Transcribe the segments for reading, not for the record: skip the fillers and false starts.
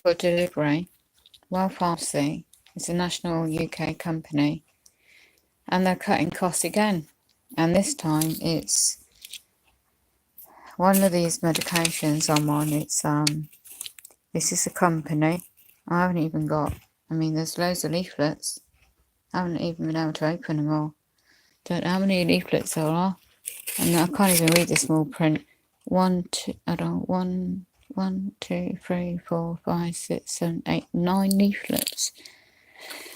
for delivery. Well Pharmacy is a national UK company, and they're cutting costs again. And this time it's one of these medications I'm on. It's this is a company. I haven't even got. I mean, there's loads of leaflets. I haven't even been able to open them all. Don't know how many leaflets there are, and I can't even read the small print. 1, 2, 3, 4, 5, 6, 7, 8, 9 leaflets.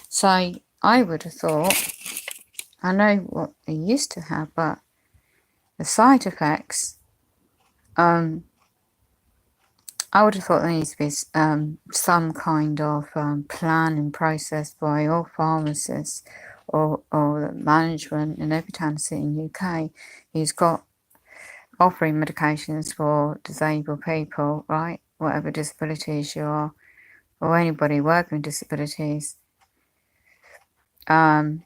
So I would have thought, I know what they used to have, but the side effects, I would have thought there needs to be some kind of plan and process by all pharmacists or the management in every town city in the UK who's got offering medications for disabled people, right? Whatever disabilities you are, or anybody working with disabilities, to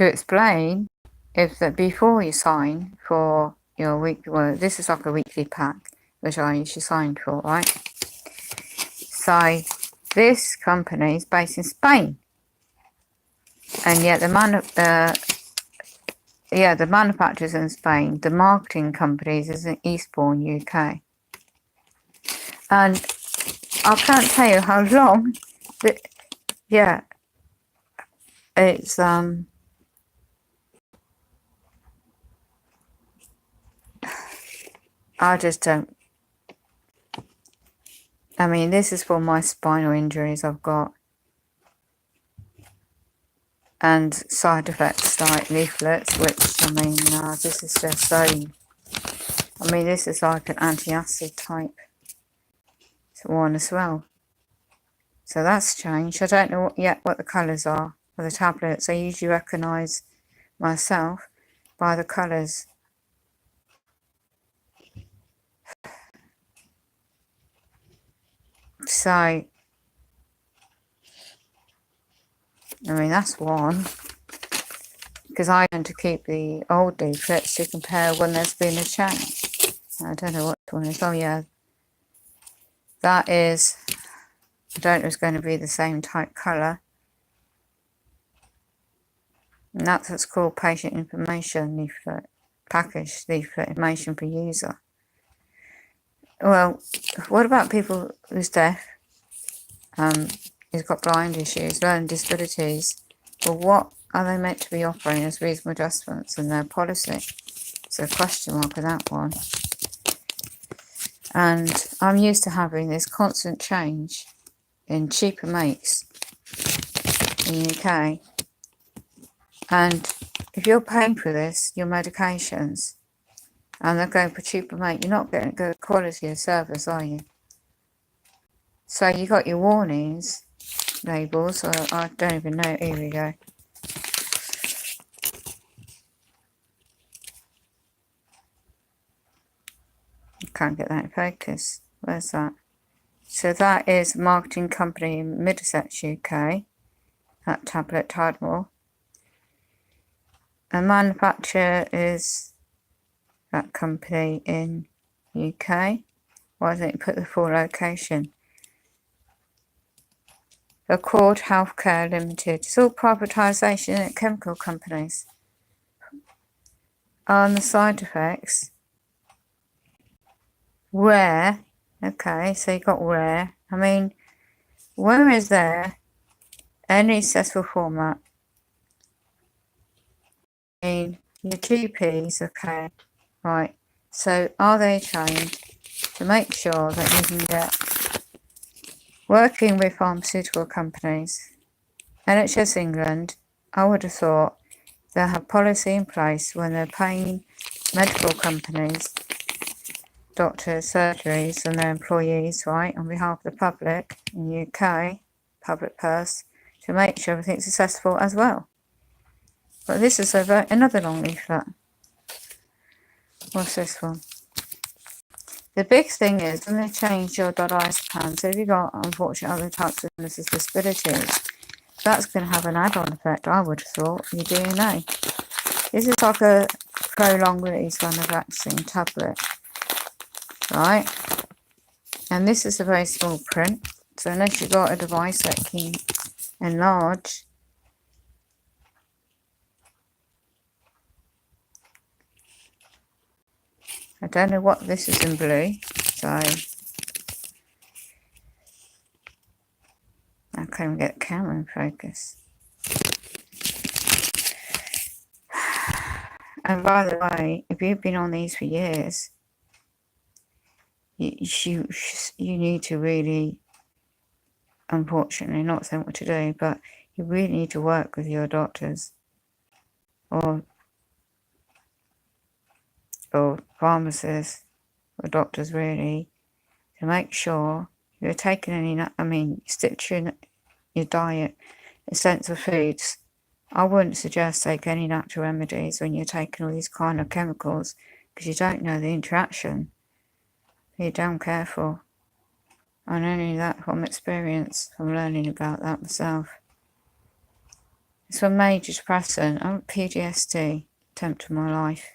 explain if that before you sign for your weekly, well, this is like a weekly pack, which I usually sign for, right? So this company is based in Spain, and yet the manufacturers in Spain, the marketing companies is in Eastbourne, UK, and I can't tell you how long. It's I just don't. I mean, this is for my spinal injuries I've got, and side effects like leaflets, which, I mean, this is just so, I mean, this is like an anti-acid type one as well. So that's changed. I don't know yet what the colours are for the tablets. I usually recognise myself by the colours. So, I mean, that's one. Because I tend to keep the old leaflets to compare when there's been a change. I don't know what one is. Oh, yeah. That is, I don't know if it's going to be the same type colour. And that's what's called patient information leaflet, package leaflet information for user. Well, what about people who's deaf, who's got blind issues, learning disabilities? Well, what are they meant to be offering as reasonable adjustments in their policy? It's a question mark on that one. And I'm used to having this constant change in cheaper makes in the UK. And if you're paying for this, your medications, and they're going for cheaper make, you're not getting good quality of service, are you? So you got your warnings labels, or I don't even know. Here we go. Can't get that in focus. Where's that? So that is a marketing company in Middlesex, UK. That tablet title. A manufacturer is that company in UK. Why didn't you put the full location? Accord Healthcare Limited. It's all privatisation at chemical companies. On the side effects, rare. Okay, so you got rare. I mean, where is there any accessible format? I mean, your GPs, okay, right. So are they trained to make sure that you can get, working with pharmaceutical companies, NHS England, I would have thought they'll have policy in place when they're paying medical companies, doctors, surgeries and their employees, right, on behalf of the public in the UK, public purse, to make sure everything's accessible as well. But this is another long leaflet. What's this one? The big thing is when they change your diazepam, so if you've got, unfortunately, other types of illnesses, disabilities, that's going to have an add-on effect, I would have thought, your DNA. This is like a prolonged release vaccine tablet, right? And this is a very small print. So unless you've got a device that can enlarge, I don't know what this is in blue, so I can't even get the camera in focus. And by the way, if you've been on these for years, you need to really, unfortunately, not saying what to do, but you really need to work with your doctors or pharmacists or doctors really to make sure you're taking any, stick to your diet, essential foods. I wouldn't suggest take any natural remedies when you're taking all these kind of chemicals because you don't know the interaction. Be damn careful. And only that from experience, from learning about that myself. It's a major depressant. I'm PTSD, attempt of my life.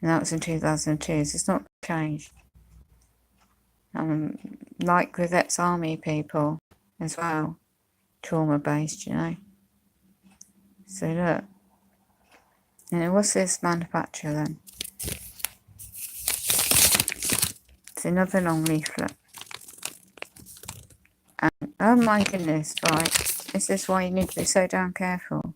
And that was in 2002, so it's not changed. Like with ex-army people as well. Trauma-based, you know. So look. And what's this manufacturer then? It's another long leaflet. And oh my goodness, right. This is why you need to be so damn careful.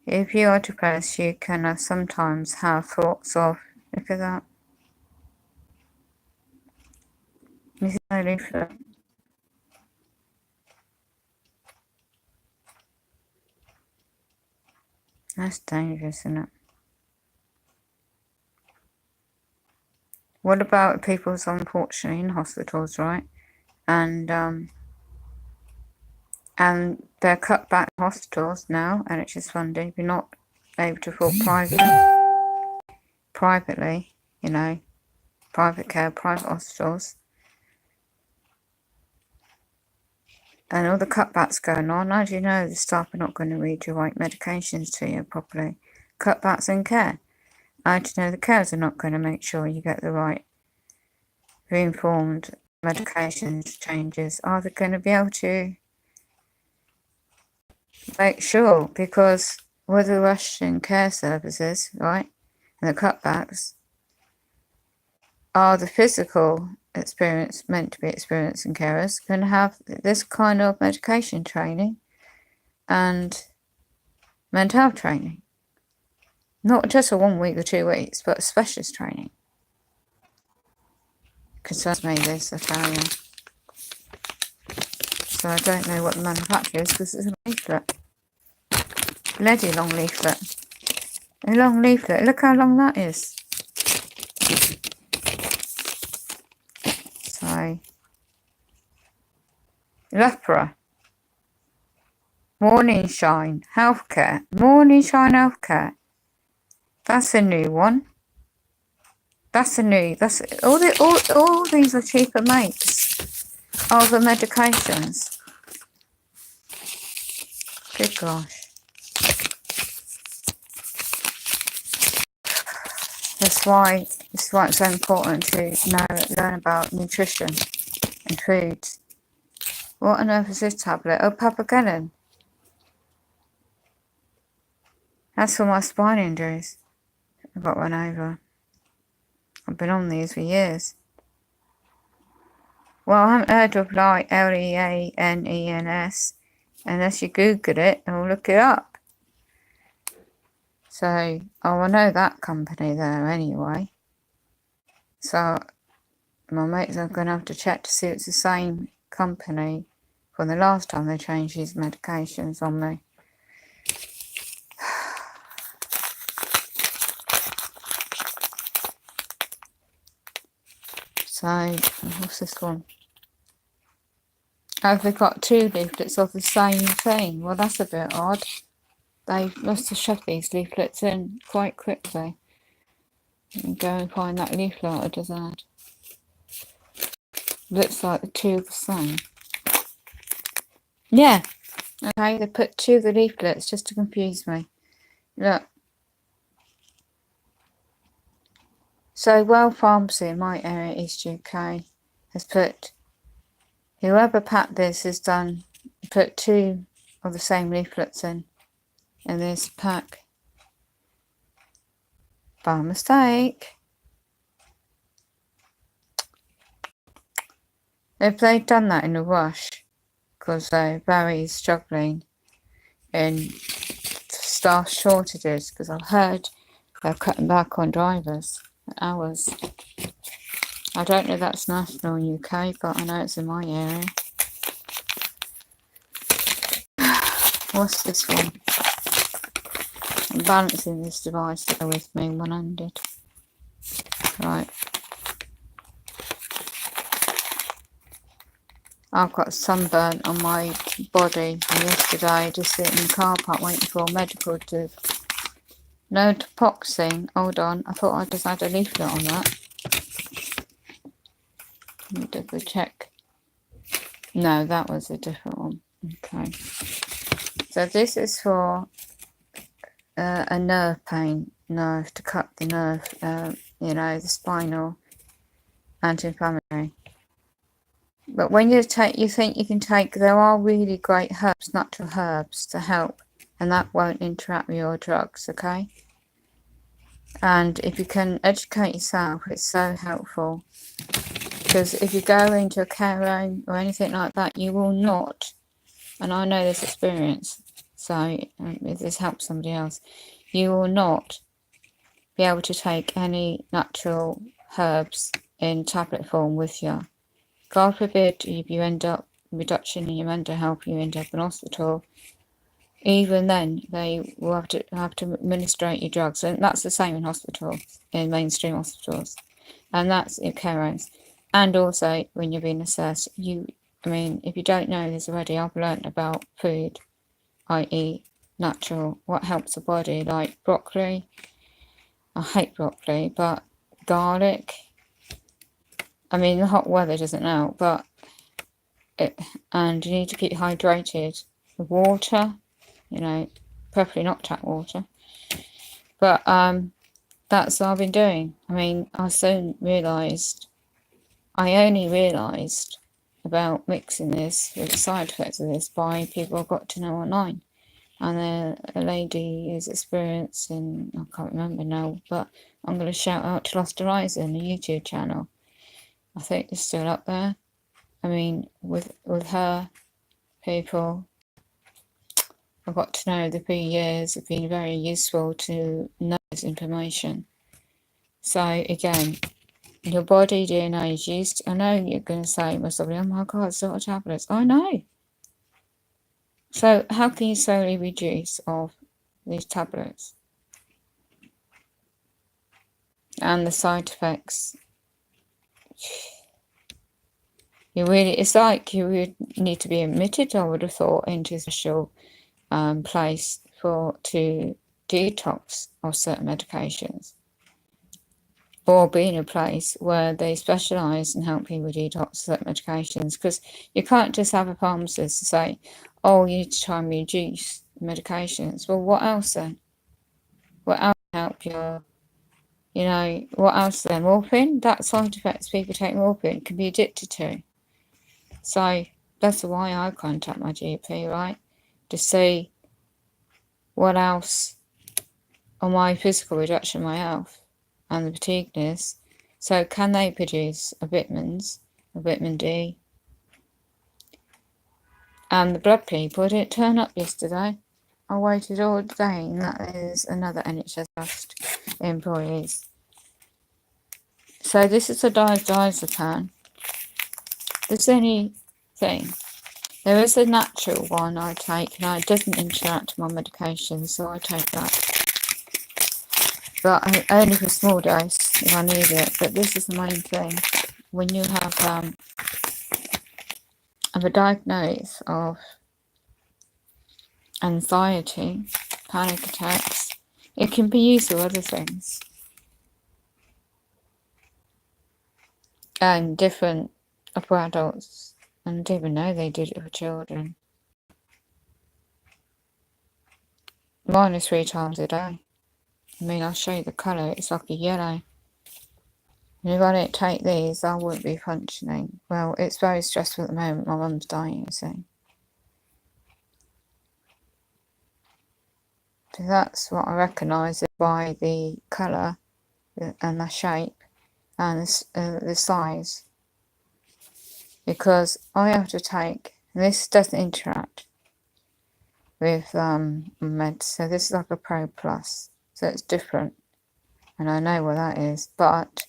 If you are depressed, you can sometimes have thoughts of, look at that. This is no leaflet. That's dangerous, isn't it? What about people who's unfortunately in hospitals, right? And they're cut back hospitals now, NHS funding. You're not able to afford privately, you know, private care, private hospitals. And all the cutbacks going on, how do you know the staff are not going to read your right medications to you properly? Cutbacks in care. How do you know the carers are not going to make sure you get the right reinformed medications changes? Are they going to be able to make sure? Because with the Russian care services, right, and the cutbacks, are the physical experience meant to be experienced in carers going to have this kind of medication training and mental health training? Not just for 1 week or 2 weeks, but specialist training. Concerns me this, I tell you. So I don't know what the manufacturer is because it's a leaflet. Bloody long leaflet. A long leaflet. Look how long that is. So, Lepra. Morning Shine Healthcare. Morning Shine Healthcare. That's a new one. That's all these are cheaper makes of the medications. Good gosh. That's why it's so important to learn about nutrition and foods. What on earth is this tablet? Oh, papageddon. That's for my spine injuries. I got run over. I've been on these for years. Well, I haven't heard of like LEANENS unless you Google it or look it up. So, I know that company there anyway. So, my mates are going to have to check to see if it's the same company from the last time they changed these medications on me. So, what's this one? Oh, they've got 2 leaflets of the same thing. Well, that's a bit odd. They must have shoved these leaflets in quite quickly. Let me go and find that leaflet I just had. Looks like the 2 are the same. Yeah. Okay, they put 2 of the leaflets just to confuse me. Look. So, Well Pharmacy in my area, East UK, has put, whoever packed this has put 2 of the same leaflets in this pack by mistake. If they'd done that in a rush, because they're very struggling in staff shortages, because I've heard they're cutting back on drivers hours. I don't know if that's national in UK, but I know it's in my area. What's this one? I'm balancing this device there with me one-handed. Right. I've got sunburn on my body from yesterday, just sitting in the car park waiting for medical to... No toxin. Hold on, I thought I just had a leaflet on that. Let me double check. No, that was a different one. Okay. So this is for a nerve pain, to cut the nerve, you know, the spinal anti-inflammatory. But when you think you can take, there are really great herbs, natural herbs to help, and that won't interact with your drugs, okay? And if you can educate yourself, it's so helpful. Because if you go into a care home or anything like that, you will not, and I know this experience, so if this helps somebody else, you will not be able to take any natural herbs in tablet form with you. God forbid if you end up reduction in your mental health, you end up in hospital. Even then, they will have to administrate your drugs, and that's the same in hospitals, in mainstream hospitals, and that's in care homes. And also, when you're being assessed, I mean, if you don't know this already, I've learnt about food, i.e. natural, what helps the body, like broccoli. I hate broccoli, but garlic. I mean, the hot weather doesn't help, but and you need to keep hydrated. The water, you know, preferably not tap water. But that's what I've been doing. I mean, I only realised about mixing this with the side effects of this by people I've got to know online. And a lady is experiencing, I can't remember now, but I'm going to shout out to Lost Horizon, the YouTube channel. I think it's still up there. I mean, with her, people I've got to know the 3 years have been very useful to know this information. So again, your body DNA is used. I know you're going to say, oh my God, sort of tablets. I know. So how can you slowly reduce of these tablets? And the side effects. It's like you would need to be admitted, I would have thought, into a special place to detox of certain medications. Or be in a place where they specialise and help people detox certain medications. Because you can't just have a pharmacist to say, oh, you need to try and reduce medications. Well, what else then? What else help your, what else then? Morphine? That side effects people take morphine can be addicted to. So that's why I contact my GP, right? To see what else on my physical reduction, my health, and the fatigueness. So can they produce vitamins, a vitamin D? And the blood people didn't turn up yesterday. I waited all day, and that is another NHS Trust employees. So this is a diazepam. There's anything. There is a natural one I take, and it doesn't interact with my medication, so I take that. But only for a small dose if I need it. But this is the main thing. When you have a diagnosis of anxiety, panic attacks, it can be used for other things. And different for adults. And I didn't even know they did it for children. Mine is 3 times a day. I mean, I'll show you the colour. It's like a yellow. And if I don't take these, I wouldn't be functioning. Well, it's very stressful at the moment. My mum's dying, you see. So that's what I recognise it by the colour and the shape and the size. Because I have to take, and this doesn't interact with meds. So this is like a Pro Plus. So it's different. And I know what that is. But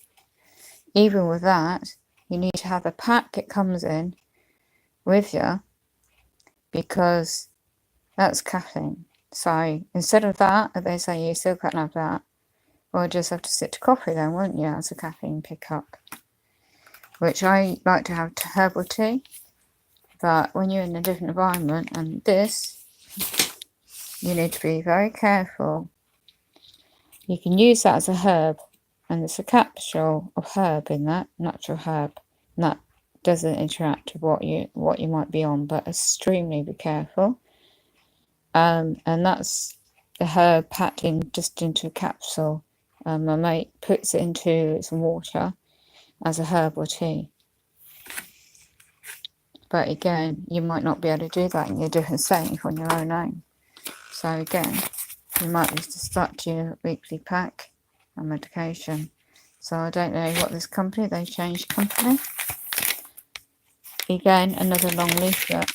even with that, you need to have the pack it comes in with you, because that's caffeine. So instead of that, they say you still can't have that, or just have to sit to coffee then, wouldn't you, as a caffeine pickup? Which I like to have herbal tea, but when you're in a different environment, and this, you need to be very careful. You can use that as a herb, and there's a capsule of herb in that, natural herb, and that doesn't interact with what you might be on, but extremely be careful. And that's the herb packed in just into a capsule. My mate puts it into some water as a herbal tea. But again, you might not be able to do that in your different setting on your own. So again, you might need to start your weekly pack and medication. So I don't know what this company, they changed company. Again, another long leaflet.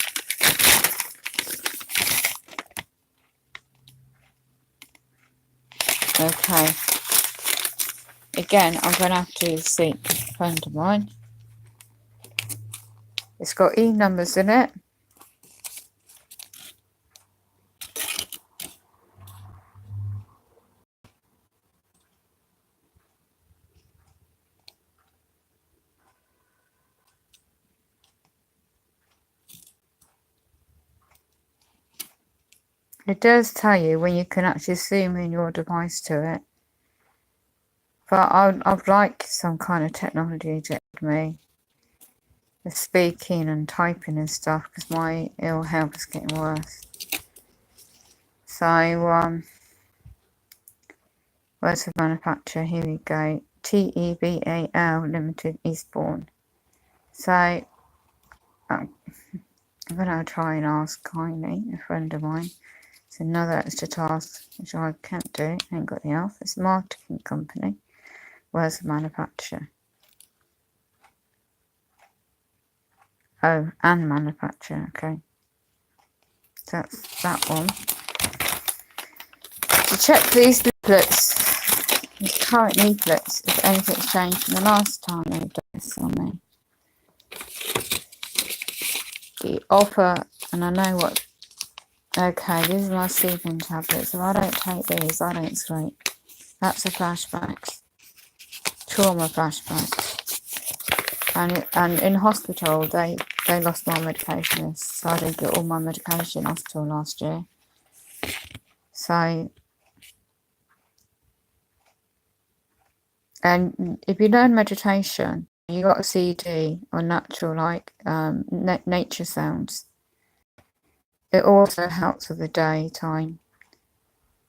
Okay. Again, I'm going to have to seek a friend of mine. It's got E numbers in it. It does tell you when you can actually zoom in your device to it. But I'd like some kind of technology to aid me with speaking and typing and stuff, because my ill health is getting worse. So, where's the manufacturer? Here we go. TEBAL Limited, Eastbourne. So, I'm going to try and ask kindly a friend of mine. It's another extra task which I can't do. I ain't got the health. It's a marketing company. Where's the manufacturer? Oh, and manufacturer. Okay. So that's that one. To check these leaflets, these current leaflets, if anything's changed from the last time they've done this on me. The offer, and I know what. Okay, these are my sleeping tablets. If I don't take these, I don't sleep. That's a flashback. Trauma flashback. And in hospital, they lost my medication list, so I didn't get all my medication in hospital last year. So, and if you learn meditation, you got a CD or natural, like nature sounds. It also helps with the daytime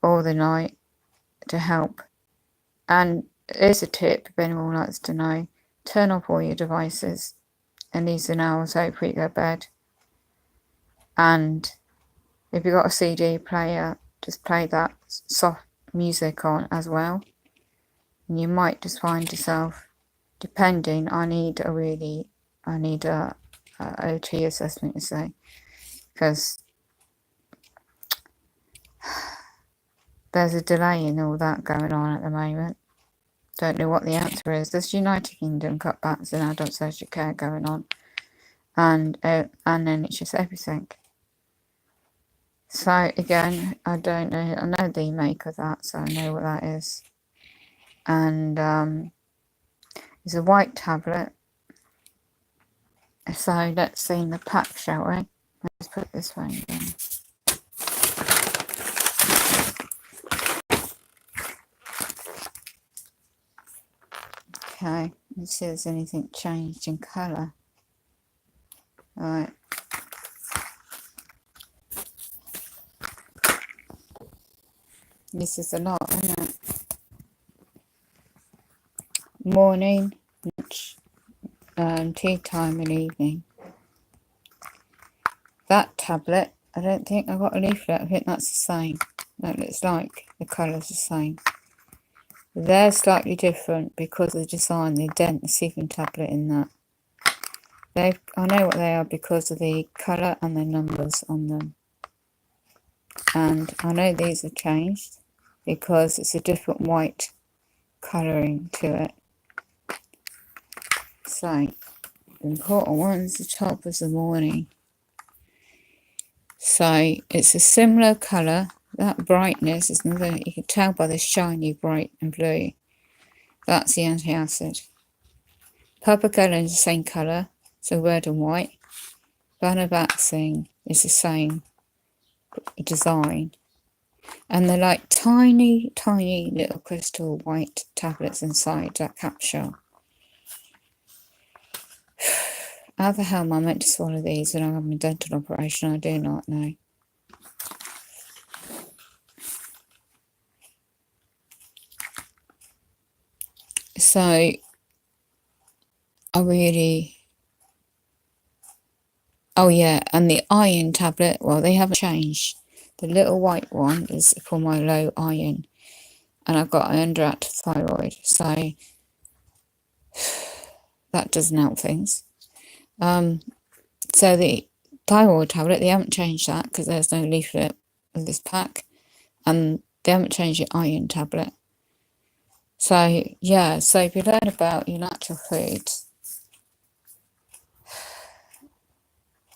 or the night to help. And here's a tip if anyone likes to know: turn off all your devices and leave an hour or so before you go to bed. And if you've got a CD player, just play that soft music on as well. And you might just find yourself, depending, I need a OT assessment, you say, because there's a delay in all that going on at the moment. Don't know what the answer is. There's United Kingdom cutbacks in adult social care going on, and then it's just everything. So again, I don't know. I know the make of that, so I know what that is. And it's a white tablet. So let's see in the pack, shall we? Let's put this one in. Okay, let's see if there's anything changed in colour. Alright. This is a lot, isn't it? Morning, tea time and evening. That tablet, I don't think I got a leaflet. I think that's the same. That looks like the colour's the same. They're slightly different because of the design. They dent the sleeping tablet in that. I know what they are because of the colour and the numbers on them. And I know these have changed because it's a different white colouring to it. So, the important one is the top of the morning. So, it's a similar colour. That brightness is another, you can tell by the shiny bright and blue. That's the antacid. Purple colour is the same colour, so red and white. Vanavaxing is the same design. And they're like tiny, tiny little crystal white tablets inside that capsule. How the hell am I meant to swallow these when I'm having a dental operation? I do not know. So, I really... Oh yeah, and the iron tablet, well, they haven't changed. The little white one is for my low iron. And I've got an underactive thyroid, so that doesn't help things. So the thyroid tablet, they haven't changed that because there's no leaflet with this pack. And they haven't changed your iron tablet. So, yeah, so if you learn about your natural foods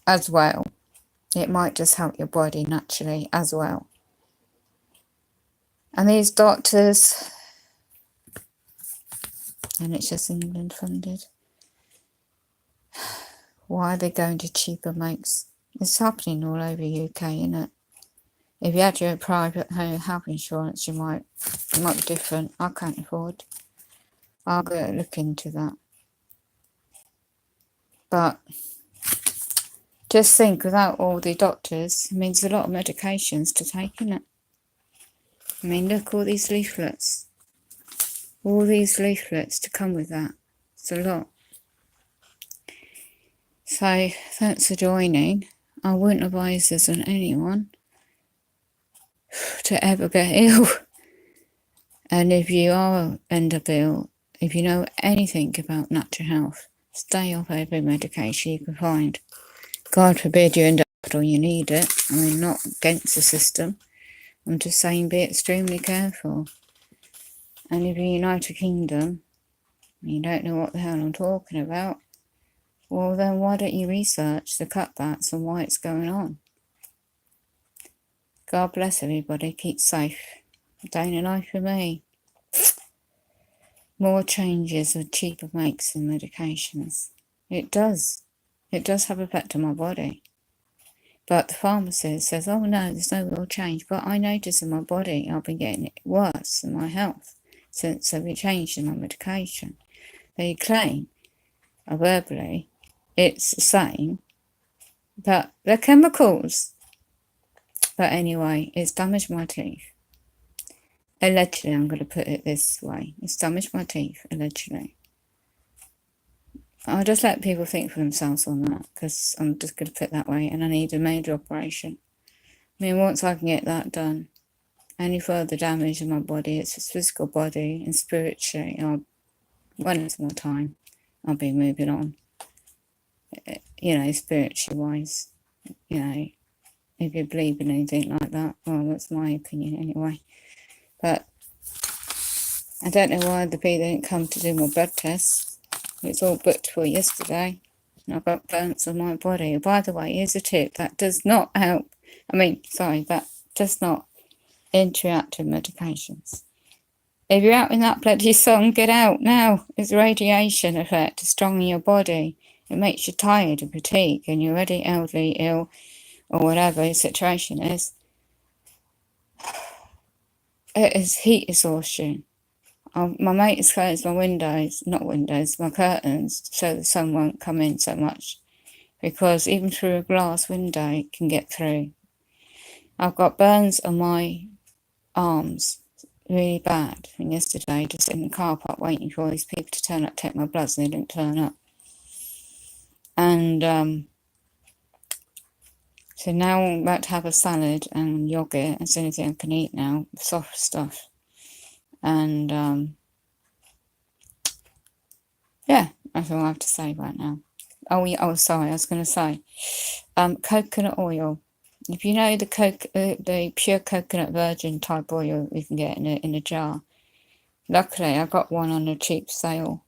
as well, it might just help your body naturally as well. And these doctors, and it's just England funded, why are they going to cheaper makes? It's happening all over UK, isn't it? If you had your private health insurance, it might be different. I can't afford. I'll go look into that. But just think, without all the doctors, it means a lot of medications to take, innit? I mean, look, all these leaflets. All these leaflets to come with that. It's a lot. So, thanks for joining. I wouldn't advise this on anyone to ever get ill. And if you end up ill, if you know anything about natural health, stay off every medication you can find. God forbid you end up or you need it. I mean, not against the system. I'm just saying be extremely careful. And if you're in the United Kingdom, and you don't know what the hell I'm talking about, well then why don't you research the cutbacks and why it's going on? God bless everybody, keep safe. Day in life for me. More changes with cheaper makes and medications. It does. It does have effect on my body. But the pharmacist says, oh no, there's no real change. But I notice in my body I've been getting it worse in my health since I've been changing my medication. They claim, verbally, it's the same, but they're chemicals. But anyway, it's damaged my teeth. Allegedly, I'm going to put it this way. It's damaged my teeth, allegedly. I'll just let people think for themselves on that, because I'm just going to put it that way, and I need a major operation. I mean, once I can get that done, any further damage in my body, it's a physical body and spiritually, when it's more time, I'll be moving on. You know, spiritually wise, you know, if you believe in anything like that, well, that's my opinion anyway. But I don't know why the bee didn't come to do my blood tests. It's all booked for yesterday. I've got burns on my body. By the way, here's a tip. That does not help. That does not interact with medications. If you're out in that bloody sun, get out now. It's radiation effect. It's strong in your body. It makes you tired and fatigued, and you're already elderly, ill, or whatever your situation is. It is heat exhaustion. My mate has closed my my curtains, so the sun won't come in so much. Because even through a glass window, it can get through. I've got burns on my arms, really bad, from yesterday, just in the car park waiting for all these people to turn up to take my bloods, and they didn't turn up. And so now I'm about to have a salad and yogurt. It's the only thing I can eat now, soft stuff. And yeah, that's all I have to say right now. Oh, yeah, oh, sorry, I was going to say, coconut oil. If you know the pure coconut virgin type oil you can get in a jar. Luckily, I got one on a cheap sale.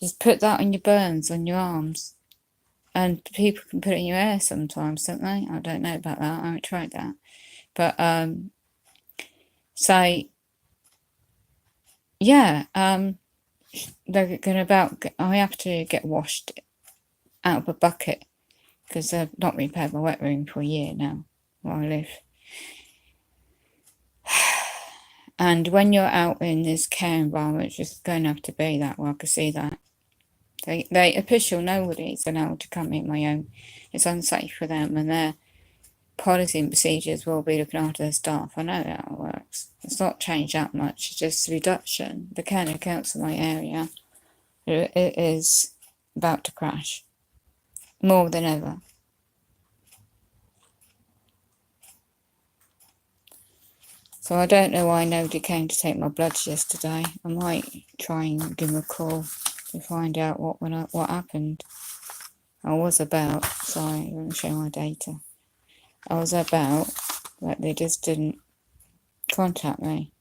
Just put that on your burns, on your arms. And people can put it in your hair sometimes, don't they? I don't know about that. I haven't tried that. But, so, yeah, they're going I have to get washed out of a bucket because I've not repaired my wet room for a year now where I live. And when you're out in this care environment, it's just going to have to be that way. I can see that. They official nobody's allowed to come in my own. It's unsafe for them, and their policy and procedures will be looking after their staff. I know how it works. It's not changed that much. It's just reduction. The county council in my area, it is about to crash more than ever. So I don't know why nobody came to take my bloods yesterday. I might try and give them a call to find out what happened. I was about, sorry, I'm going to show my data. I was about, but they just didn't contact me.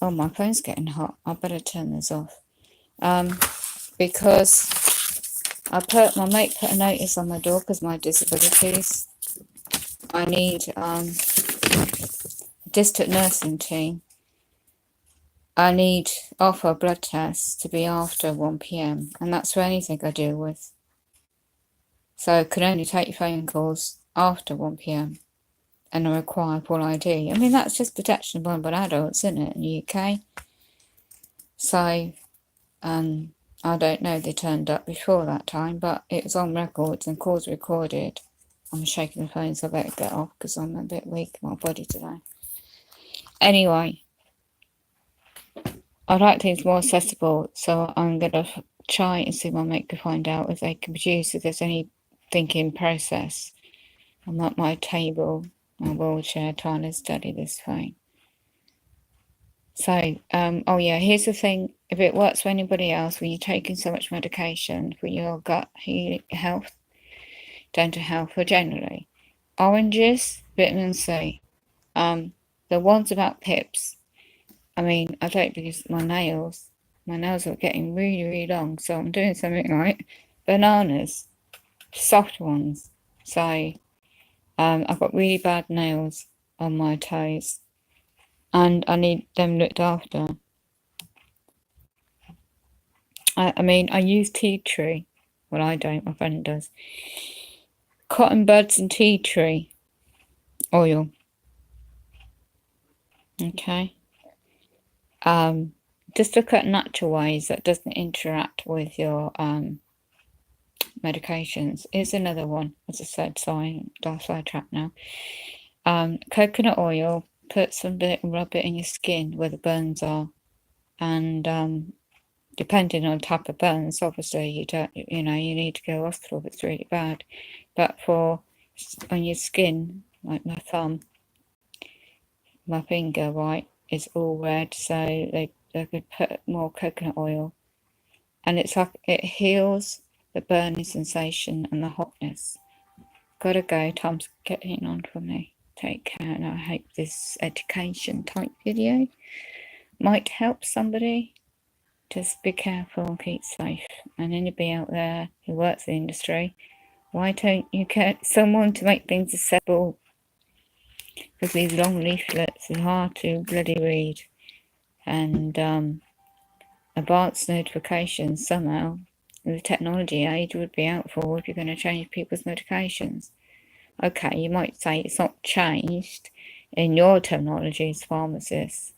Oh, my phone's getting hot. I better turn this off. Because my mate put a notice on my door because my disabilities. I need district nursing team. I need offer blood tests to be after 1 p.m. and that's for anything I deal with. So I can only take phone calls after 1 p.m. and I require full ID. I mean, that's just protection of vulnerable adults, isn't it, in the UK? So, I don't know, they turned up before that time, but it was on records and calls recorded. I'm shaking the phone, so I better get off because I'm a bit weak in my body today. Anyway, I'd like things more accessible, so I'm going to try and see my mate can find out if they can produce, if there's any thinking process. I'm at my table, my wheelchair, trying to study this phone. So, oh yeah, here's the thing. If it works for anybody else, when you're taking so much medication for your gut health, dental health, or generally, oranges, vitamin C, the ones about pips. I mean, I don't because my nails are getting really, really long, so I'm doing something right. Bananas, soft ones. So, I've got really bad nails on my toes, and I need them looked after. I mean, I use tea tree. Well, I don't, my friend does. Cotton buds and tea tree oil. Okay. Just look at natural ways that doesn't interact with your medications. Here's another one, as I said, sorry, I'll sidetrack now. Coconut oil, put some bit and rub it in your skin where the burns are. And depending on the type of burns, obviously you need to go to hospital if it's really bad. But on your skin, like my thumb, my finger, right, is all red, so they could put more coconut oil. And it's like it heals the burning sensation and the hotness. Gotta go, time's getting on for me. Take care, and I hope this education type video might help somebody. Just be careful and keep safe. And anybody out there who works in the industry, why don't you get someone to make things accessible? Because these long leaflets are hard to bloody read. And advanced notifications somehow, the technology age would be helpful if you're going to change people's medications. Okay, you might say it's not changed in your terminology as pharmacists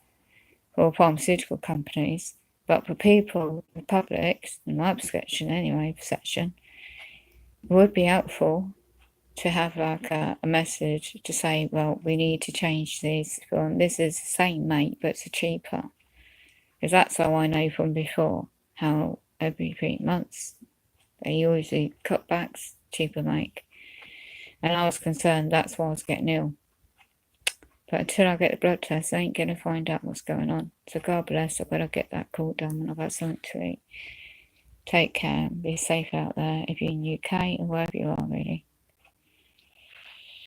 or pharmaceutical companies, but for people, the public, in my perception anyway, it would be helpful to have like a message to say, well, we need to change this. This is the same mate, but it's a cheaper. Because that's how I know from before, how every 3 months They usually cutbacks, Cheeper make. And I was concerned that's why I was getting ill. But until I get the blood test, I ain't going to find out what's going on. So God bless, I've got to get that call done when I've had something to eat. Take care and be safe out there if you're in UK or wherever you are, really.